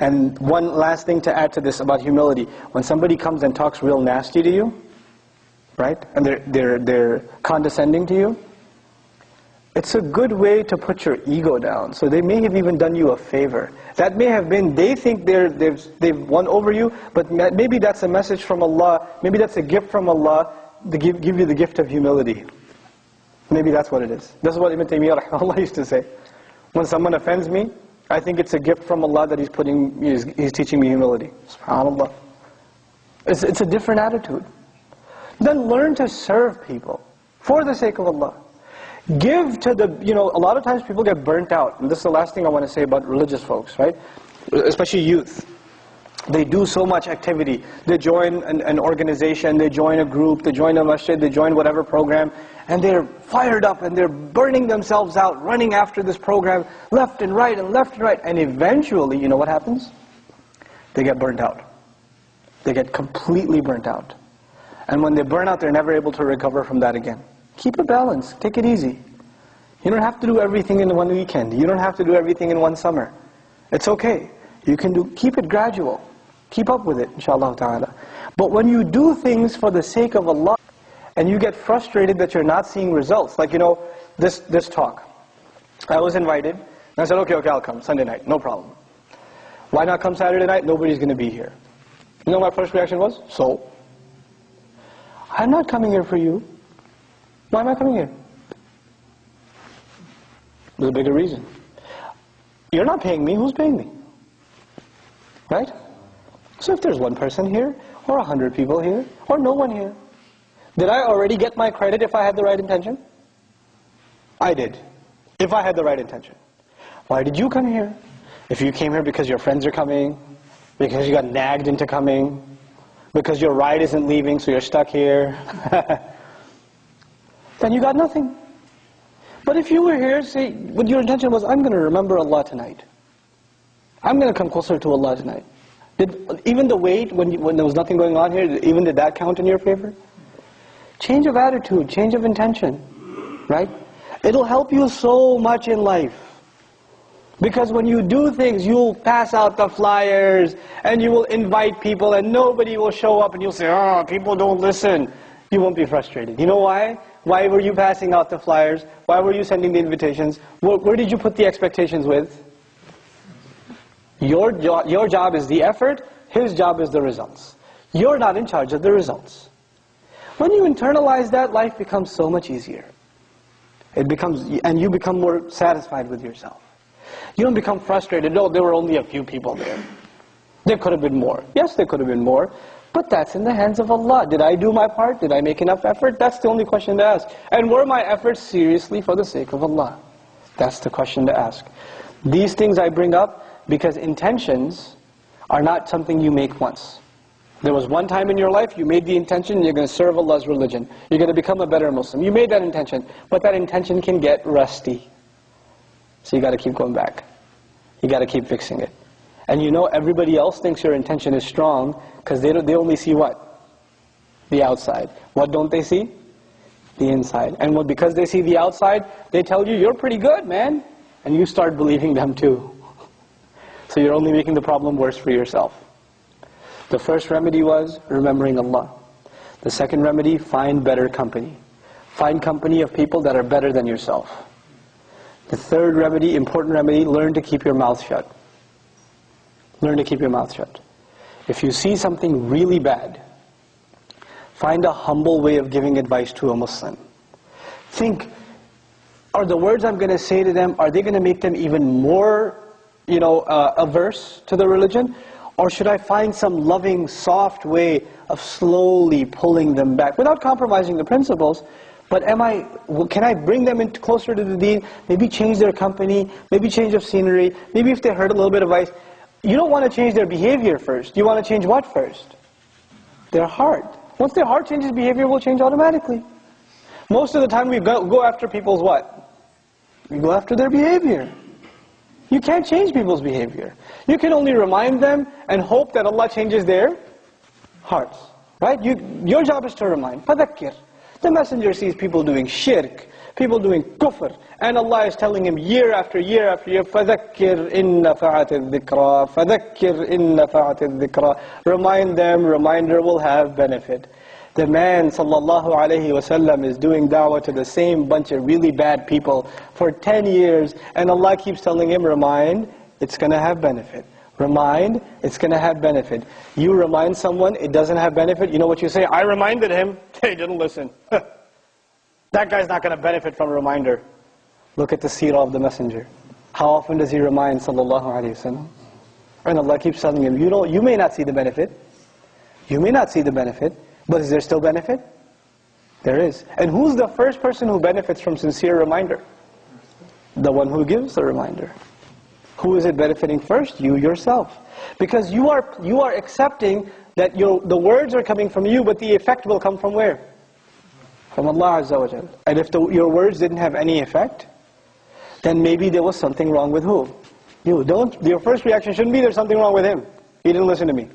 And one last thing to add to this about humility. When somebody comes and talks real nasty to you, right? And they're condescending to you, it's a good way to put your ego down. So they may have even done you a favor. That may have been, they think they've won over you, but maybe that's a message from Allah. Maybe that's a gift from Allah to give you the gift of humility. Maybe that's what it is. This is what Ibn Taymiyyah rahimahullah used to say. When someone offends me, I think it's a gift from Allah that He's teaching me humility. SubhanAllah. It's a different attitude. Then learn to serve people for the sake of Allah. Give to the, a lot of times people get burnt out. And this is the last thing I want to say about religious folks, right? Especially youth. They do so much activity. They join an organization, they join a group, they join a masjid, they join whatever program, and they're fired up and they're burning themselves out, running after this program, left and right and left and right. And eventually, you know what happens? They get burnt out. They get completely burnt out. And when they burn out, they're never able to recover from that again. Keep a balance. Take it easy. You don't have to do everything in one weekend. You don't have to do everything in one summer. It's okay. You can keep it gradual. Keep up with it, inshallah ta'ala. But when you do things for the sake of Allah, and you get frustrated that you're not seeing results, like this talk. I was invited, and I said, okay, I'll come, Sunday night, no problem. Why not come Saturday night? Nobody's going to be here. You know what my first reaction was? So? I'm not coming here for you. Why am I coming here? There's a bigger reason. You're not paying me, who's paying me? Right? So if there's one person here, or 100 people here, or no one here, did I already get my credit if I had the right intention? I did, if I had the right intention. Why did you come here? If you came here because your friends are coming, because you got nagged into coming, because your ride isn't leaving so you're stuck here, then you got nothing. But if you were here, say, what your intention was, I'm going to remember Allah tonight. I'm going to come closer to Allah tonight. Even the wait, when there was nothing going on here, even did that count in your favor? Change of attitude, change of intention, right? It'll help you so much in life. Because when you do things, you'll pass out the flyers, and you will invite people, and nobody will show up, and you'll say, oh, people don't listen. You won't be frustrated. You know why? Why were you passing out the flyers? Why were you sending the invitations? Where did you put the expectations with? Your job is the effort, his job is the results. You're not in charge of the results. When you internalize that, life becomes so much easier. And you become more satisfied with yourself. You don't become frustrated. No, there were only a few people there. There could have been more. Yes, there could have been more. But that's in the hands of Allah. Did I do my part? Did I make enough effort? That's the only question to ask. And were my efforts seriously for the sake of Allah? That's the question to ask. These things I bring up because intentions are not something you make once. There was one time in your life, you made the intention, you're going to serve Allah's religion. You're going to become a better Muslim. You made that intention. But that intention can get rusty. So you got to keep going back. You got to keep fixing it. And everybody else thinks your intention is strong because they only see what? The outside. What don't they see? The inside. And because they see the outside, they tell you, you're pretty good, man. And you start believing them too. So you're only making the problem worse for yourself. The first remedy was remembering Allah. The second remedy, find better company. Find company of people that are better than yourself. The third remedy, important remedy, learn to keep your mouth shut. Learn to keep your mouth shut. If you see something really bad, find a humble way of giving advice to a Muslim. Think, are the words I'm going to say to them, are they going to make them even more, averse to the religion? Or should I find some loving, soft way of slowly pulling them back without compromising the principles? But can I bring them closer to the deen? Maybe change their company, maybe change of scenery, maybe if they heard a little bit of advice. You don't want to change their behavior first. You want to change what first? Their heart. Once their heart changes, behavior will change automatically. Most of the time we go after people's what? We go after their behavior. You can't change people's behavior. You can only remind them and hope that Allah changes their hearts. Right? Your job is to remind. فَذَكِّرْ. The messenger sees people doing shirk, People doing kufr. And Allah is telling him year after year after year, فَذَكِّرْ إِن نَفَعَتِ الذِّكْرَى فَذَكِّرْ إِن نَفَعَتِ الذِّكْرَى. Remind them, reminder will have benefit. The man, sallallahu alayhi wasallam, is doing da'wah to the same bunch of really bad people for 10 years, and Allah keeps telling him, remind, it's going to have benefit. Remind, it's going to have benefit. You remind someone, it doesn't have benefit, you know what you say? I reminded him, he didn't listen. That guy's not going to benefit from a reminder. Look at the seerah of the messenger. How often does he remind, sallallahu alayhi wasallam? And Allah keeps telling him, you may not see the benefit. You may not see the benefit. But is there still benefit? There is. And who's the first person who benefits from sincere reminder? The one who gives the reminder. Who is it benefiting first? You yourself. Because you are accepting that the words are coming from you, but the effect will come from where? From Allah Azza wa Jal. And if your words didn't have any effect, then maybe there was something wrong with who? You. Your first reaction shouldn't be there's something wrong with him. He didn't listen to me.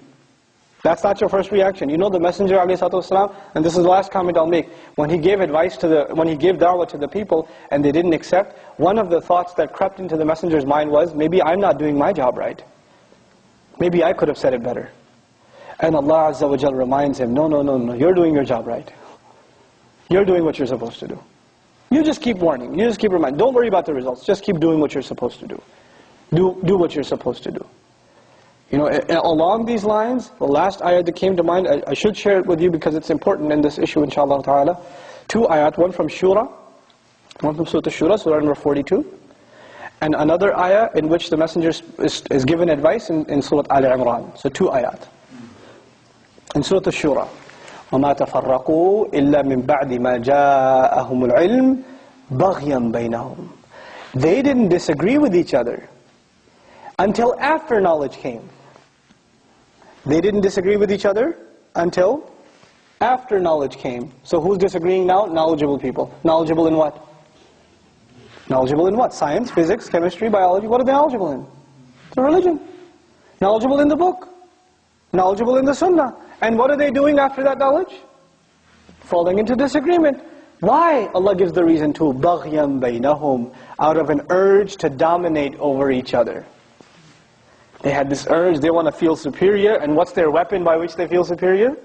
That's not your first reaction. You know the Messenger ﷺ, and this is the last comment I'll make, when he gave advice when he gave da'wah to the people and they didn't accept, one of the thoughts that crept into the Messenger's mind was, maybe I'm not doing my job right. Maybe I could have said it better. And Allah Azza wa Jal reminds him, no, you're doing your job right. You're doing what you're supposed to do. You just keep warning, you just keep reminding. Don't worry about the results, just keep doing what you're supposed to do. Do what you're supposed to do. You know, along these lines, the last ayat that came to mind, I should share it with you because it's important in this issue, inshallah ta'ala. 2 ayat, one from Shura, one from Surah Shura, Surah number 42, and another ayah in which the Messenger is given advice in Surah Al-Imran. So 2 ayat. In Surah Shura, وَمَا تَفَرَّقُوا إِلَّا مِن بَعْدِ مَا جَاءَهُمُ الْعِلْمُ بَغْيًا بَيْنَهُمْ. They didn't disagree with each other until after knowledge came. They didn't disagree with each other until after knowledge came. So who's disagreeing now? Knowledgeable people. Knowledgeable in what? Knowledgeable in what? Science, physics, chemistry, biology. What are they knowledgeable in? The religion. Knowledgeable in the book. Knowledgeable in the sunnah. And what are they doing after that knowledge? Falling into disagreement. Why? Allah gives the reason too. بَغْيًا بَيْنَهُمْ. Out of an urge to dominate over each other. They had this urge, they want to feel superior, and what's their weapon by which they feel superior?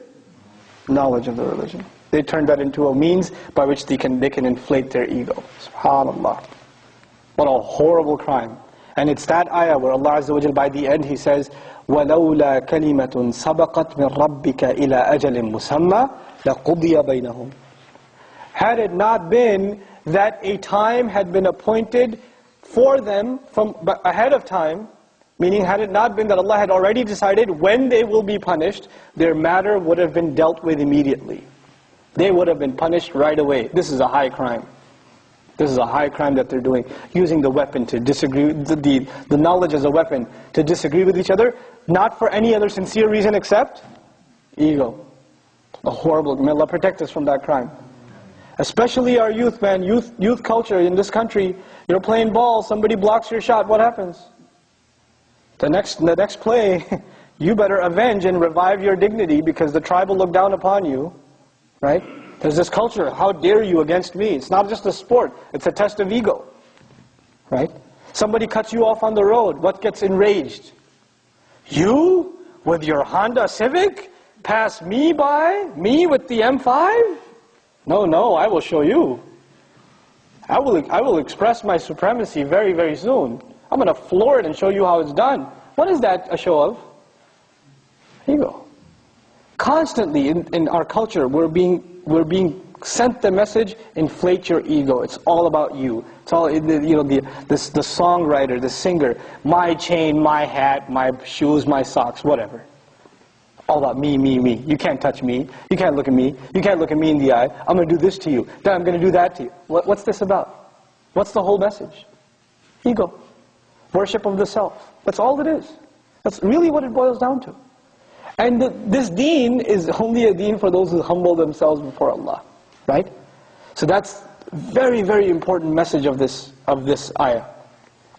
Knowledge of the religion. They turned that into a means by which they can inflate their ego. SubhanAllah. What a horrible crime. And it's that ayah where Allah Azza wa Jal, by the end, He says, وَلَوْلَا كَلِمَةٌ سَبَقَتْ مِنْ رَبِّكَ إِلَىٰ أَجَلٍ مُسَمَّى لَقُضِيَ بَيْنَهُمْ. Had it not been that a time had been appointed for them from ahead of time, meaning had it not been that Allah had already decided when they will be punished, their matter would have been dealt with immediately. They would have been punished right away. This is a high crime. This is a high crime that they're doing. Using the weapon to disagree, the knowledge as a weapon to disagree with each other, not for any other sincere reason except ego. A horrible, may Allah protect us from that crime. Especially our youth, man, youth culture in this country. You're playing ball, somebody blocks your shot, what happens? The next play, you better avenge and revive your dignity because the tribe will look down upon you, right? There's this culture, how dare you against me? It's not just a sport, it's a test of ego, right? Somebody cuts you off on the road, what gets enraged? You, with your Honda Civic, pass me by, me with the M5? No, I will show you. I will express my supremacy very, very soon. I'm going to floor it and show you how it's done. What is that a show of? Ego. Constantly in our culture, we're being sent the message: inflate your ego. It's all about you. It's all the songwriter, the singer, my chain, my hat, my shoes, my socks, whatever. All about me, me, me. You can't touch me. You can't look at me. You can't look at me in the eye. I'm going to do this to you. Then I'm going to do that to you. What's this about? What's the whole message? Ego. Worship of the self. That's all it is. That's really what it boils down to. And this deen is only a deen for those who humble themselves before Allah. Right? So that's very, very important message of this ayah.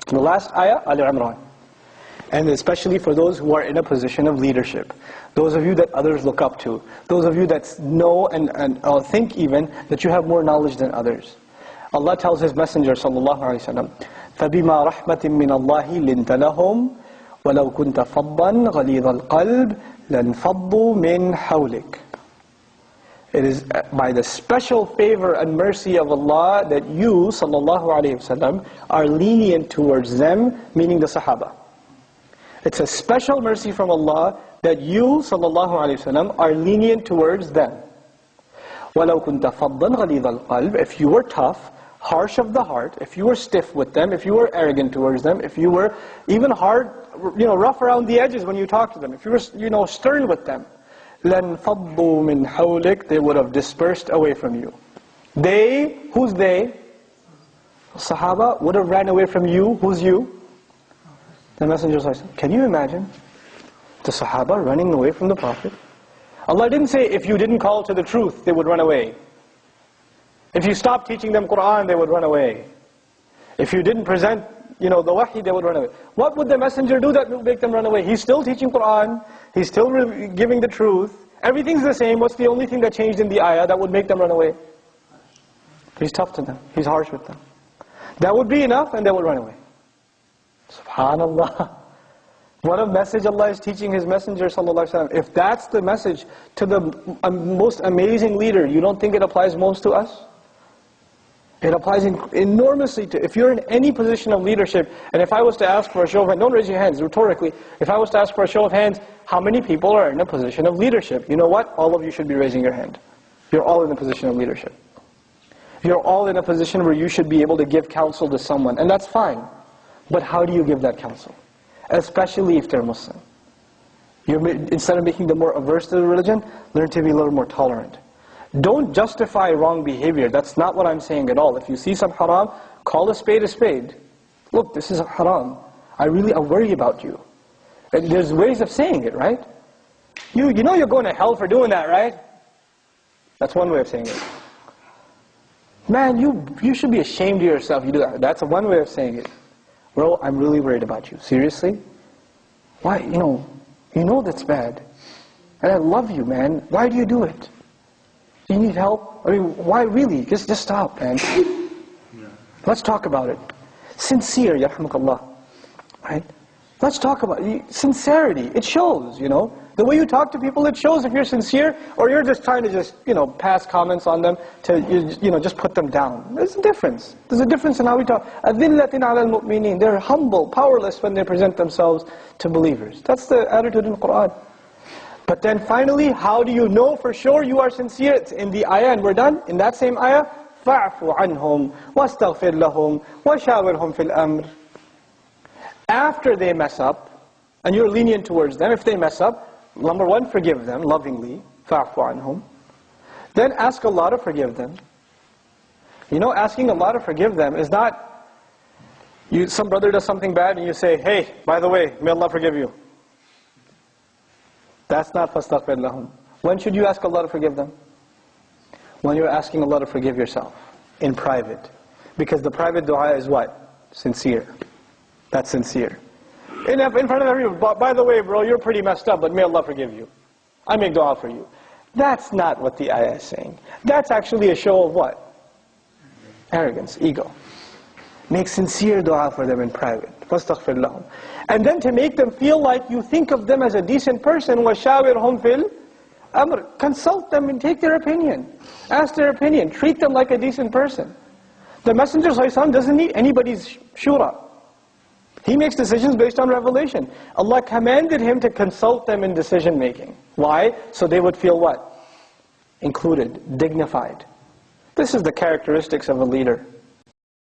And the last ayah, Al-Imran. And especially for those who are in a position of leadership. Those of you that others look up to. Those of you that know and think even that you have more knowledge than others. Allah tells His Messenger sallallahu alaihi wasallam, فَبِمَا رَحْمَةٍ مِّنَ اللَّهِ لِنْتَ لَهُمْ وَلَوْ كُنْتَ فَضًّا غَلِيظَ الْقَلْبِ لَانْفَضُّوا مِنْ حَوْلِكَ. It is by the special favor and mercy of Allah that you, sallallahu alaihi wasallam, are lenient towards them, meaning the Sahaba. It's a special mercy from Allah that you, sallallahu alaihi wasallam, are lenient towards them. وَلَوْ كُنْتَ فَضًّا غَلِيظَ الْقَلْبِ. If you were tough, harsh of the heart, if you were stiff with them, if you were arrogant towards them, if you were even hard, rough around the edges when you talk to them, if you were, stern with them, لَانْفَضُّوا مِنْ حَوْلِكَ. They would have dispersed away from you. They, who's they? Sahaba would have ran away from you. Who's you? The Messenger says, can you imagine the Sahaba running away from the Prophet? Allah didn't say if you didn't call to the truth, they would run away. If you stopped teaching them Qur'an, they would run away. If you didn't present, the wahi, they would run away. What would the Messenger do that would make them run away? He's still teaching Qur'an, he's still giving the truth, everything's the same. What's the only thing that changed in the ayah that would make them run away? He's tough to them, he's harsh with them. That would be enough and they would run away. SubhanAllah. What a message Allah is teaching His Messenger sallallahu alaihi wasallam. If that's the message to the most amazing leader, you don't think it applies most to us? It applies enormously to, if you're in any position of leadership, and if I was to ask for a show of hands, don't raise your hands, rhetorically, if I was to ask for a show of hands, how many people are in a position of leadership? You know what? All of you should be raising your hand. You're all in a position of leadership. You're all in a position where you should be able to give counsel to someone, and that's fine. But how do you give that counsel? Especially if they're Muslim. Instead of making them more averse to the religion, learn to be a little more tolerant. Don't justify wrong behavior. That's not what I'm saying at all. If you see some haram, call a spade a spade. Look, this is haram. I worry about you. And there's ways of saying it, right? You know you're going to hell for doing that, right? That's one way of saying it. Man, you should be ashamed of yourself. You do that. That's one way of saying it. Bro, I'm really worried about you. Seriously? Why? You know that's bad. And I love you, man. Why do you do it? Do you need help? I mean, why really? Just stop, man. Yeah. Let's talk about it. Sincere, yarhamukallah. Right? Let's talk about it. Sincerity. It shows, The way you talk to people, it shows if you're sincere, or you're just trying to pass comments on them to, just put them down. There's a difference. There's a difference in how we talk. أَذِلَّةٍ عَلَى الْمُؤْمِنِينَ. They're humble, powerless when they present themselves to believers. That's the attitude in the Qur'an. But then finally, how do you know for sure you are sincere? It's in the ayah, and we're done. In that same ayah, فَاعْفُ عَنْهُمْ وَاسْتَغْفِرْ لَهُمْ وَشَاوِرْهُمْ فِي الْأَمْرِ. After they mess up, and you're lenient towards them, if they mess up, number one, forgive them lovingly, فَاعْفُ عَنْهُمْ. Then ask Allah to forgive them. Asking Allah to forgive them is not, some brother does something bad and you say, hey, by the way, may Allah forgive you. That's not فَاسْتَغْفِرْ لَهُمْ. When should you ask Allah to forgive them? When you're asking Allah to forgive yourself, in private. Because the private dua is what? Sincere. That's sincere. In front of everyone, by the way, bro, you're pretty messed up, but may Allah forgive you. I make dua for you. That's not what the ayah is saying. That's actually a show of what? Arrogance, ego. Make sincere dua for them in private. فَاسْتَغْفِرْ لَهُمْ. And then to make them feel like you think of them as a decent person, وَشَاوِرْهُمْ فِي الْأَمْرِ. Consult them and take their opinion. Ask their opinion. Treat them like a decent person. The Messenger ﷺ doesn't need anybody's shura. He makes decisions based on revelation. Allah commanded him to consult them in decision making. Why? So they would feel what? Included, dignified. This is the characteristics of a leader.